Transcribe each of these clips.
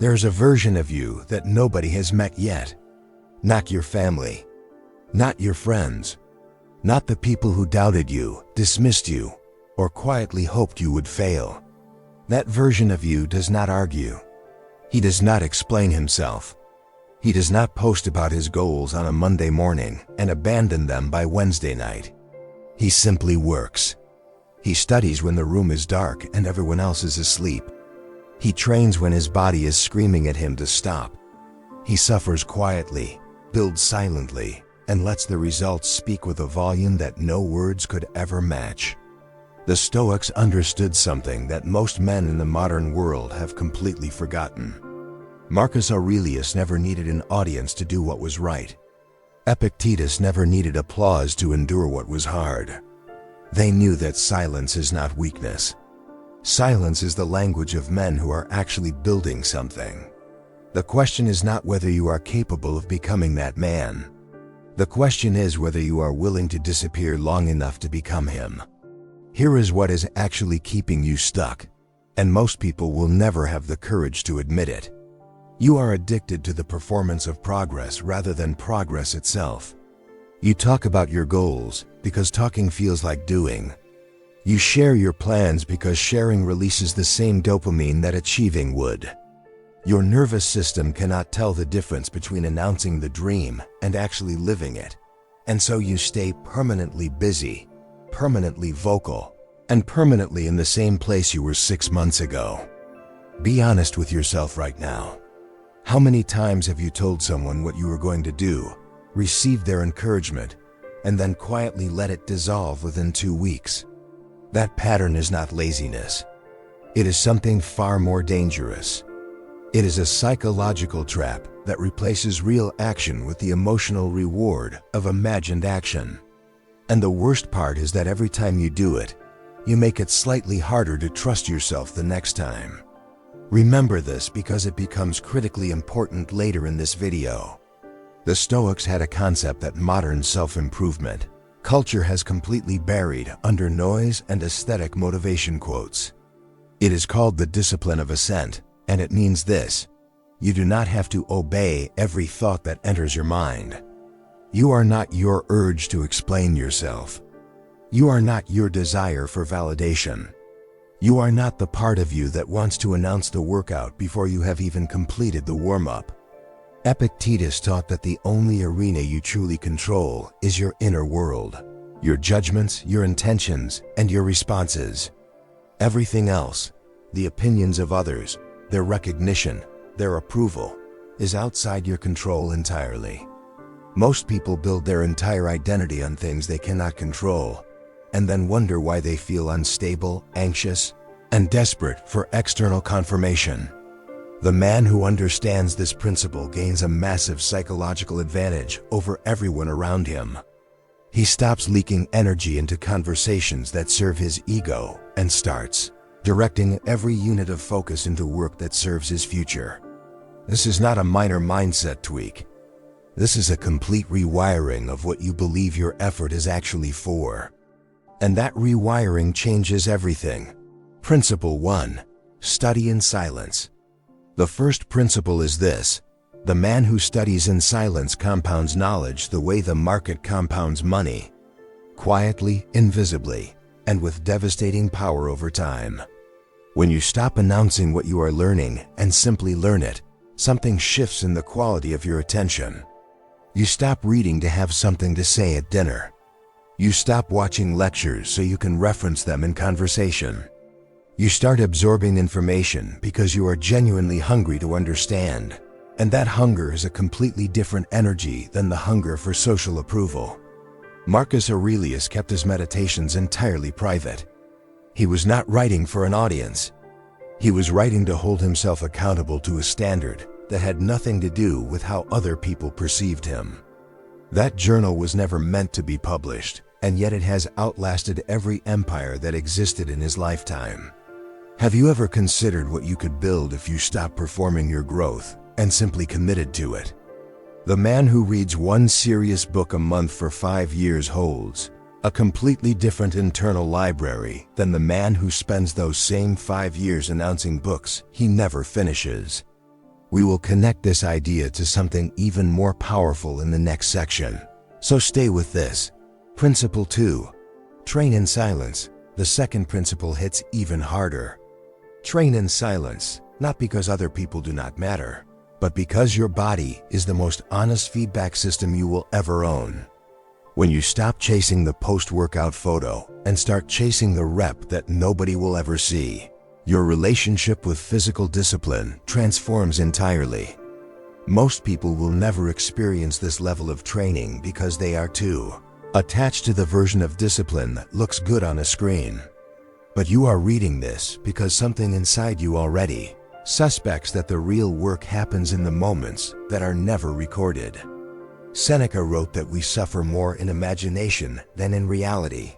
There's a version of you that nobody has met yet. Not your family, not your friends, not the people who doubted you, dismissed you, or quietly hoped you would fail. That version of you does not argue. He does not explain himself. He does not post about his goals on a Monday morning and abandon them by Wednesday night. He simply works. He studies when the room is dark and everyone else is asleep. He trains when his body is screaming at him to stop. He suffers quietly, builds silently, and lets the results speak with a volume that no words could ever match. The Stoics understood something that most men in the modern world have completely forgotten. Marcus Aurelius never needed an audience to do what was right. Epictetus never needed applause to endure what was hard. They knew that silence is not weakness. Silence is the language of men who are actually building something. The question is not whether you are capable of becoming that man. The question is whether you are willing to disappear long enough to become him. Here is what is actually keeping you stuck, and most people will never have the courage to admit it. You are addicted to the performance of progress rather than progress itself. You talk about your goals because talking feels like doing. You share your plans because sharing releases the same dopamine that achieving would. Your nervous system cannot tell the difference between announcing the dream and actually living it. And so you stay permanently busy, permanently vocal, and permanently in the same place you were 6 months ago. Be honest with yourself right now. How many times have you told someone what you were going to do, received their encouragement, and then quietly let it dissolve within 2 weeks? That pattern is not laziness. It is something far more dangerous. It is a psychological trap that replaces real action with the emotional reward of imagined action. And the worst part is that every time you do it, you make it slightly harder to trust yourself the next time. Remember this because it becomes critically important later in this video. The Stoics had a concept that modern self-improvement culture has completely buried under noise and aesthetic motivation quotes. It is called the discipline of assent, and it means this: you do not have to obey every thought that enters your mind. You are not your urge to explain yourself. You are not your desire for validation. You are not the part of you that wants to announce the workout before you have even completed the warm-up. Epictetus taught that the only arena you truly control is your inner world, your judgments, your intentions, and your responses. Everything else, the opinions of others, their recognition, their approval, is outside your control entirely. Most people build their entire identity on things they cannot control, and then wonder why they feel unstable, anxious, and desperate for external confirmation. The man who understands this principle gains a massive psychological advantage over everyone around him. He stops leaking energy into conversations that serve his ego and starts directing every unit of focus into work that serves his future. This is not a minor mindset tweak. This is a complete rewiring of what you believe your effort is actually for. And that rewiring changes everything. Principle 1. Study in silence. The first principle is this: the man who studies in silence compounds knowledge the way the market compounds money. Quietly, invisibly, and with devastating power over time. When you stop announcing what you are learning and simply learn it, something shifts in the quality of your attention. You stop reading to have something to say at dinner. You stop watching lectures so you can reference them in conversation. You start absorbing information because you are genuinely hungry to understand, and that hunger is a completely different energy than the hunger for social approval. Marcus Aurelius kept his meditations entirely private. He was not writing for an audience. He was writing to hold himself accountable to a standard that had nothing to do with how other people perceived him. That journal was never meant to be published, and yet it has outlasted every empire that existed in his lifetime. Have you ever considered what you could build if you stopped performing your growth and simply committed to it? The man who reads one serious book a month for 5 years holds a completely different internal library than the man who spends those same 5 years announcing books he never finishes. We will connect this idea to something even more powerful in the next section. So stay with this. Principle 2. Train in silence. The second principle hits even harder. Train in silence, not because other people do not matter, but because your body is the most honest feedback system you will ever own. When you stop chasing the post-workout photo and start chasing the rep that nobody will ever see, your relationship with physical discipline transforms entirely. Most people will never experience this level of training because they are too attached to the version of discipline that looks good on a screen. But you are reading this because something inside you already suspects that the real work happens in the moments that are never recorded. Seneca wrote that we suffer more in imagination than in reality.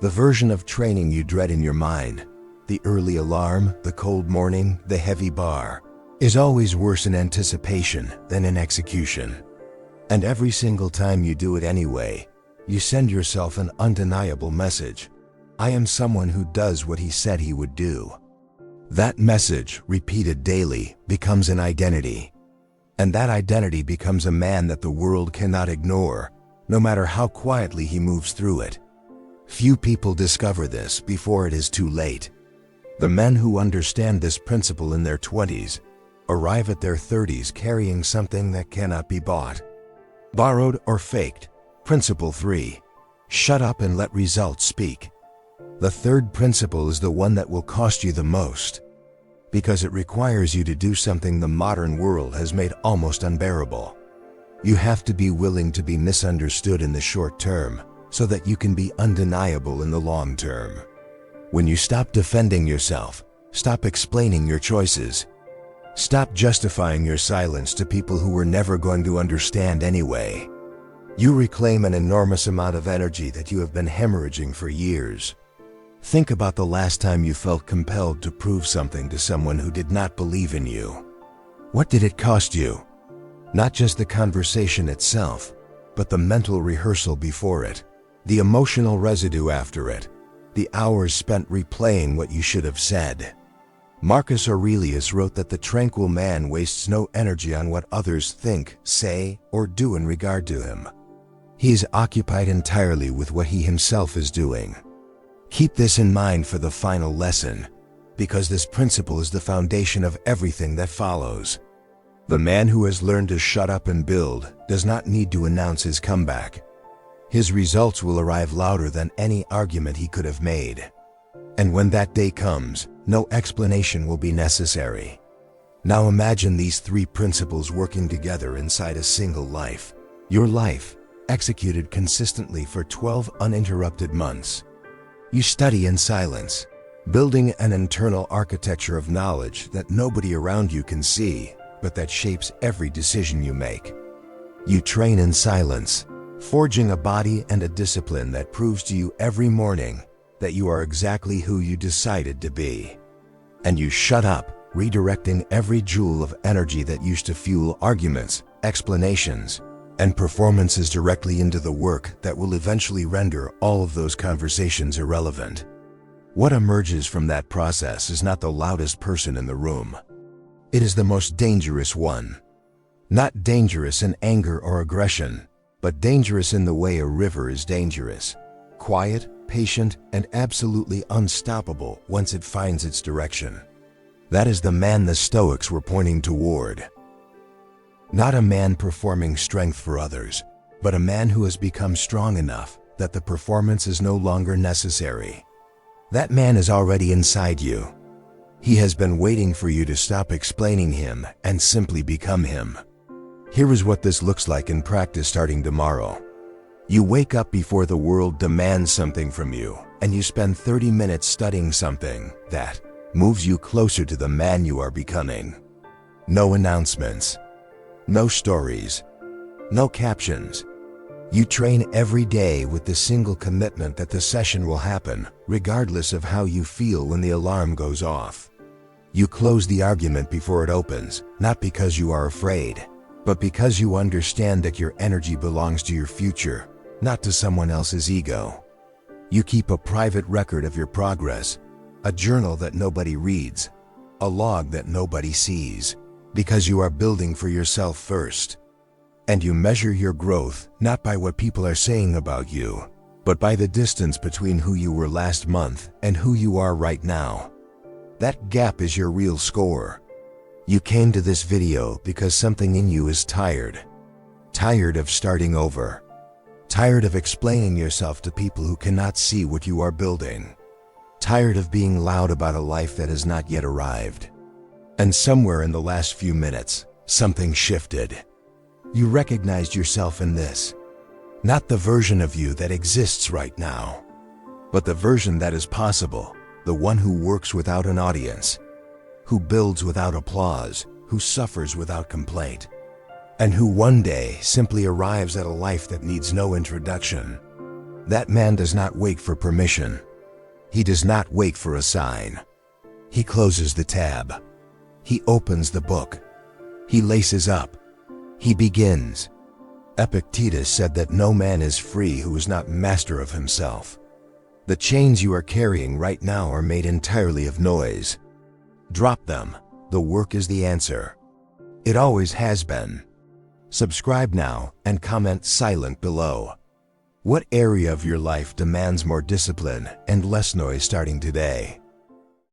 The version of training you dread in your mind, the early alarm, the cold morning, the heavy bar, is always worse in anticipation than in execution. And every single time you do it anyway, you send yourself an undeniable message. I am someone who does what he said he would do. That message, repeated daily, becomes an identity. And that identity becomes a man that the world cannot ignore, no matter how quietly he moves through it. Few people discover this before it is too late. The men who understand this principle in their 20s arrive at their 30s carrying something that cannot be bought, borrowed, or faked. Principle 3. Shut up and let results speak. The third principle is the one that will cost you the most, because it requires you to do something the modern world has made almost unbearable. You have to be willing to be misunderstood in the short term so that you can be undeniable in the long term. When you stop defending yourself, stop explaining your choices, stop justifying your silence to people who were never going to understand anyway, you reclaim an enormous amount of energy that you have been hemorrhaging for years. Think about the last time you felt compelled to prove something to someone who did not believe in you. What did it cost you? Not just the conversation itself, but the mental rehearsal before it, the emotional residue after it, the hours spent replaying what you should have said. Marcus Aurelius wrote that the tranquil man wastes no energy on what others think, say, or do in regard to him. He is occupied entirely with what he himself is doing. Keep this in mind for the final lesson, because this principle is the foundation of everything that follows. The man who has learned to shut up and build does not need to announce his comeback. His results will arrive louder than any argument he could have made. And when that day comes, no explanation will be necessary. Now imagine these three principles working together inside a single life. Your life, executed consistently for 12 uninterrupted months. You study in silence, building an internal architecture of knowledge that nobody around you can see, but that shapes every decision you make. You train in silence, forging a body and a discipline that proves to you every morning that you are exactly who you decided to be. And you shut up, redirecting every joule of energy that used to fuel arguments, explanations, and performances directly into the work that will eventually render all of those conversations irrelevant. What emerges from that process is not the loudest person in the room. It is the most dangerous one. Not dangerous in anger or aggression, but dangerous in the way a river is dangerous. Quiet, patient, and absolutely unstoppable once it finds its direction. That is the man the Stoics were pointing toward. Not a man performing strength for others, but a man who has become strong enough that the performance is no longer necessary. That man is already inside you. He has been waiting for you to stop explaining him and simply become him. Here is what this looks like in practice starting tomorrow. You wake up before the world demands something from you, and you spend 30 minutes studying something that moves you closer to the man you are becoming. No announcements. No stories, no captions. You train every day with the single commitment that the session will happen, regardless of how you feel when the alarm goes off. You close the argument before it opens, not because you are afraid, but because you understand that your energy belongs to your future, not to someone else's ego. You keep a private record of your progress, a journal that nobody reads, a log that nobody sees. Because you are building for yourself first. And you measure your growth not by what people are saying about you, but by the distance between who you were last month and who you are right now. That gap is your real score. You came to this video because something in you is tired. Tired of starting over. Tired of explaining yourself to people who cannot see what you are building. Tired of being loud about a life that has not yet arrived. And somewhere in the last few minutes, something shifted. You recognized yourself in this. Not the version of you that exists right now, but the version that is possible, the one who works without an audience, who builds without applause, who suffers without complaint, and who one day simply arrives at a life that needs no introduction. That man does not wait for permission. He does not wait for a sign. He closes the tab. He opens the book. He laces up. He begins. Epictetus said that no man is free who is not master of himself. The chains you are carrying right now are made entirely of noise. Drop them. The work is the answer. It always has been. Subscribe now and comment silent below. What area of your life demands more discipline and less noise starting today?